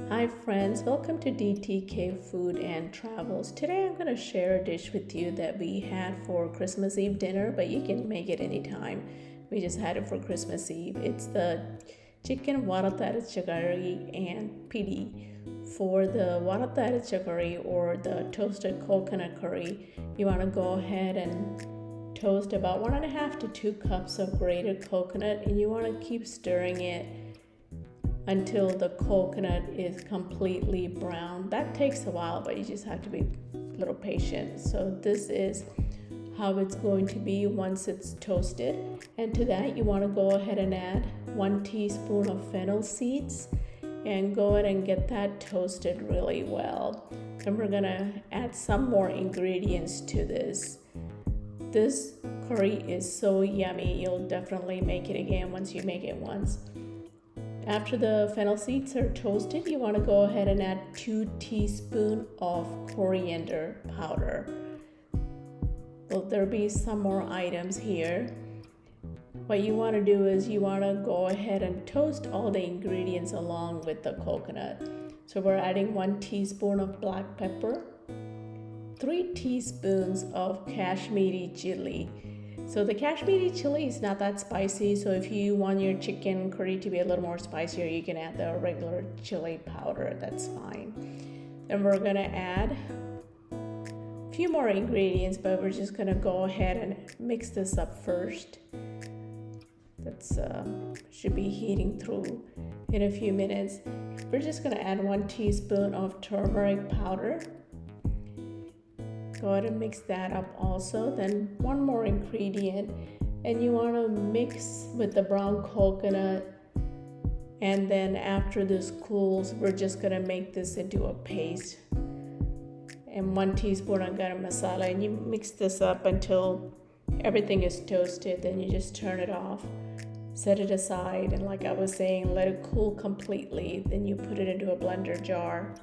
Hi friends, welcome to DTK Food and Travels. Today I'm going to share a dish with you that we had for Christmas Eve dinner, but you can make it anytime. We just had it for Christmas Eve. It's the chicken varatari chagari and pidi. For the varatari chagari or the toasted coconut curry, you want to go ahead and toast about 1.5 to 2 cups of grated coconut, and you want to keep stirring it until the coconut is completely brown. That takes a while, but you just have to be a little patient. So this is how it's going to be once it's toasted. And to that, you want to go ahead and add 1 teaspoon of fennel seeds and go ahead and get that toasted really well. And we're gonna add some more ingredients to this. This curry is so yummy. You'll definitely make it again once you make it once. After the fennel seeds are toasted, you want to go ahead and add 2 teaspoons of coriander powder. Well, there'll be some more items here. What you want to do is you want to go ahead and toast all the ingredients along with the coconut. So we're adding 1 teaspoon of black pepper, 3 teaspoons of Kashmiri chili. So the Kashmiri chili is not that spicy, so if you want your chicken curry to be a little more spicier, you can add the regular chili powder, that's fine. Then we're gonna add a few more ingredients, but we're just gonna go ahead and mix this up first. That's should be heating through in a few minutes. We're just gonna add 1 teaspoon of turmeric powder. Go ahead and mix that up also. Then one more ingredient, and you want to mix with the brown coconut, and then after this cools, we're just going to make this into a paste. And 1 teaspoon of garam masala, and you mix this up until everything is toasted. Then you just turn it off, set it aside, and like I was saying, let it cool completely. Then you put it into a blender jar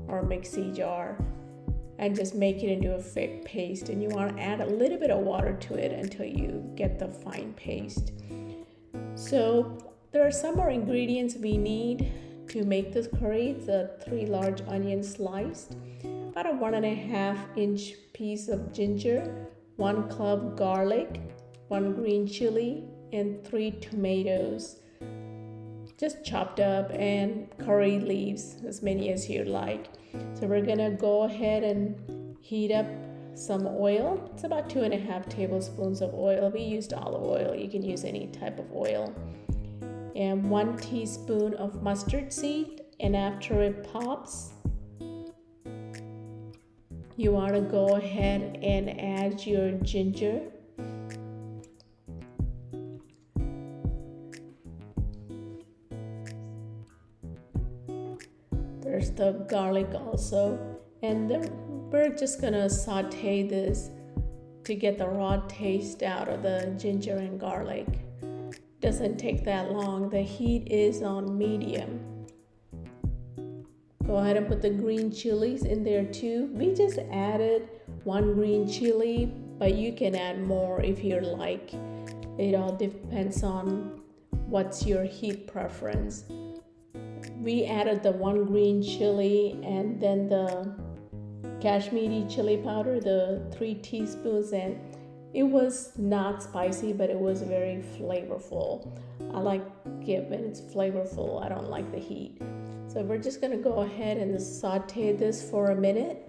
or mixie jar and just make it into a thick paste. And you want to add a little bit of water to it until you get the fine paste. So there are some more ingredients we need to make this curry. It's 3 large onions sliced, about a 1.5 inch piece of ginger, 1 clove garlic, 1 green chili, and 3 tomatoes just chopped up, and curry leaves, as many as you like. So we're gonna go ahead and heat up some oil. It's about 2.5 tablespoons of oil. We used olive oil. You can use any type of oil. And 1 teaspoon of mustard seed. And after it pops, you want to go ahead and add your ginger. There's the garlic also, and then we're just gonna saute this to get the raw taste out of the ginger and garlic. Doesn't take that long. The heat is on medium. Go ahead and put the green chilies in there too. We just added 1 green chili, but you can add more if you like. It all depends on what's your heat preference. We added the 1 green chili and then the Kashmiri chili powder, the 3 teaspoons, and it was not spicy, but it was very flavorful. I like it when it's flavorful. I don't like the heat. So we're just gonna go ahead and saute this for a minute,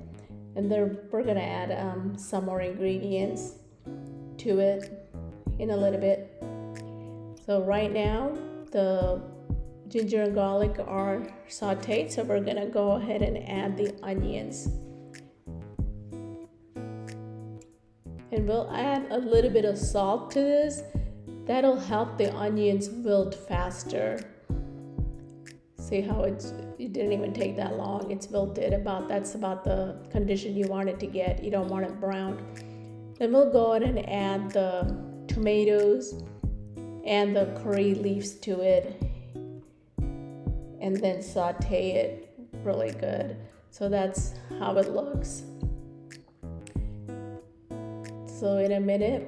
and then we're gonna add some more ingredients to it in a little bit. So right now, the ginger and garlic are sauteed, so we're gonna go ahead and add the onions. And we'll add a little bit of salt to this. That'll help the onions wilt faster. See how it didn't even take that long. It's wilted that's about the condition you want it to get. You don't want it browned. Then we'll go ahead and add the tomatoes and the curry leaves to it, and then saute it really good. So that's how it looks. So in a minute,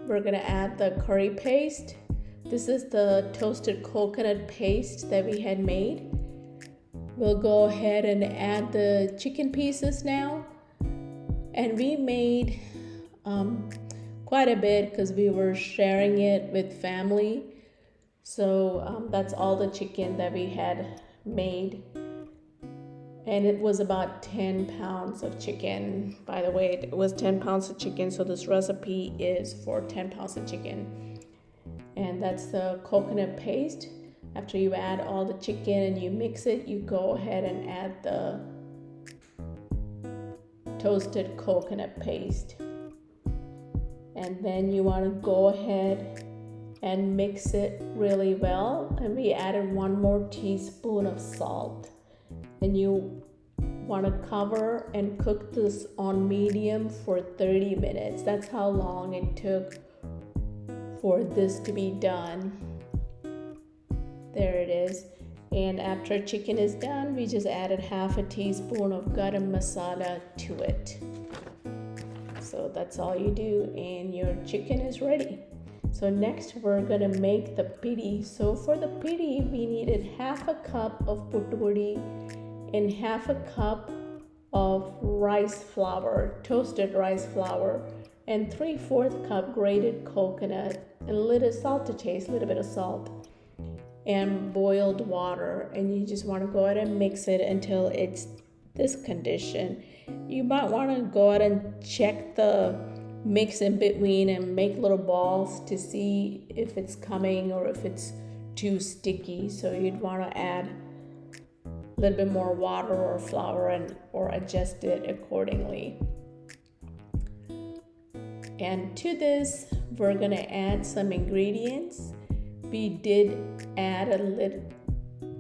we're gonna add the curry paste. This is the toasted coconut paste that we had made. we'll go ahead and add the chicken pieces now. And we made quite a bit because we were sharing it with family. So that's all the chicken that we had made. And it was about 10 pounds of chicken. By the way, it was 10 pounds of chicken. So this recipe is for 10 pounds of chicken. And that's the coconut paste. After you add all the chicken and you mix it, you go ahead and add the toasted coconut paste. And then you want to go ahead and mix it really well. And we added 1 more teaspoon of salt. And you want to cover and cook this on medium for 30 minutes. That's how long it took for this to be done. There it is. And after chicken is done, we just added half a teaspoon of garam masala to it. So that's all you do, and your chicken is ready. So next we're gonna make the pidi. So for the pidi, we needed half a cup of puttu and half a cup of rice flour, toasted rice flour, and 3/4 cup grated coconut, and a little salt to taste, a little bit of salt, and boiled water. And you just want to go ahead and mix it until it's this condition. You might want to go ahead and check the mix in between and make little balls to see if it's coming or if it's too sticky. So you'd want to add a little bit more water or flour or adjust it accordingly. And to this, we're going to add some ingredients. We did add a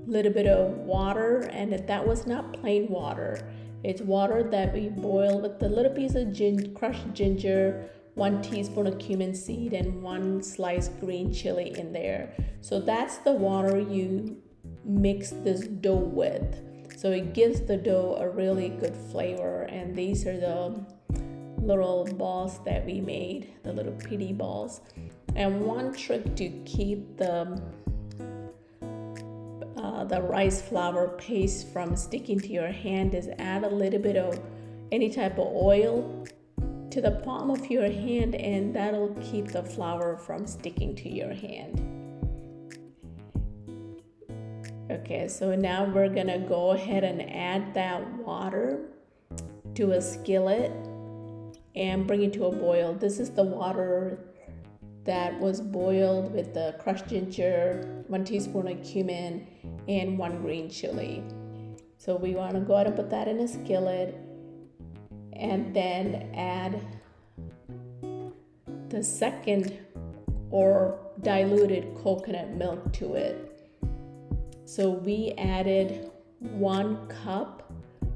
little bit of water, and that was not plain water. It's water that we boiled with a little piece of crushed ginger, 1 teaspoon of cumin seed, and 1 sliced green chili in there. So that's the water you mix this dough with. So it gives the dough a really good flavor. And these are the little balls that we made, the little pidi balls. And one trick to keep the rice flour paste from sticking to your hand is add a little bit of any type of oil to the palm of your hand, and that'll keep the flour from sticking to your hand. Okay, so now we're gonna go ahead and add that water to a skillet and bring it to a boil. This is the water that was boiled with the crushed ginger, 1 teaspoon of cumin, and 1 green chili. So we want to go ahead and put that in a skillet and then add the second or diluted coconut milk to it. So we added 1 cup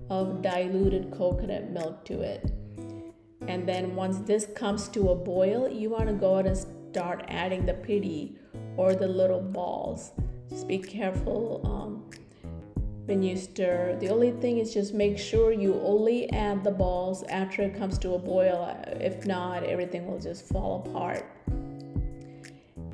of diluted coconut milk to it. And then once this comes to a boil, you want to go ahead and start adding the pidi or the little balls. Just be careful when you stir. The only thing is just make sure you only add the balls after it comes to a boil. If not, everything will just fall apart.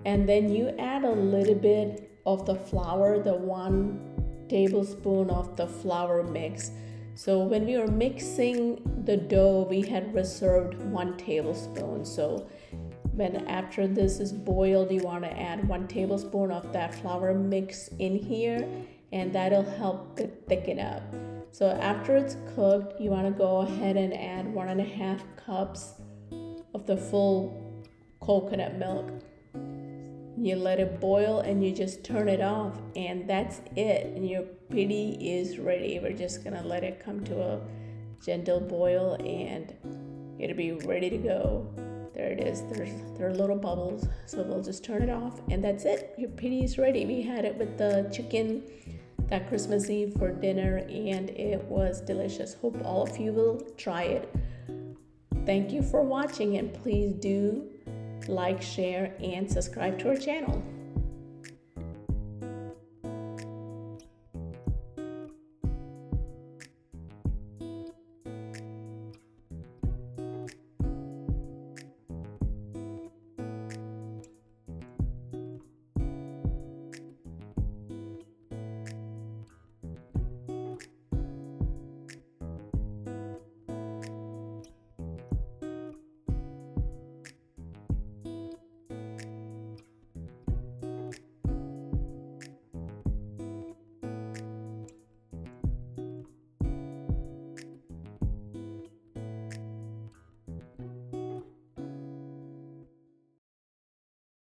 And then you add a little bit of the flour, the 1 tablespoon of the flour mix. So when we were mixing the dough, we had reserved 1 tablespoon. So when after this is boiled, you want to add 1 tablespoon of that flour mix in here, and that'll help it thicken up. So after it's cooked, you want to go ahead and add 1.5 cups of the full coconut milk. You let it boil and you just turn it off, and that's it. And your pidi is ready. We're just gonna let it come to a gentle boil and it'll be ready to go. There it is. There are little bubbles, so we'll just turn it off, and that's it. Your pidi is ready. We had it with the chicken that Christmas Eve for dinner, and it was delicious. Hope all of you will try it. Thank you for watching, and please do like, share, and subscribe to our channel.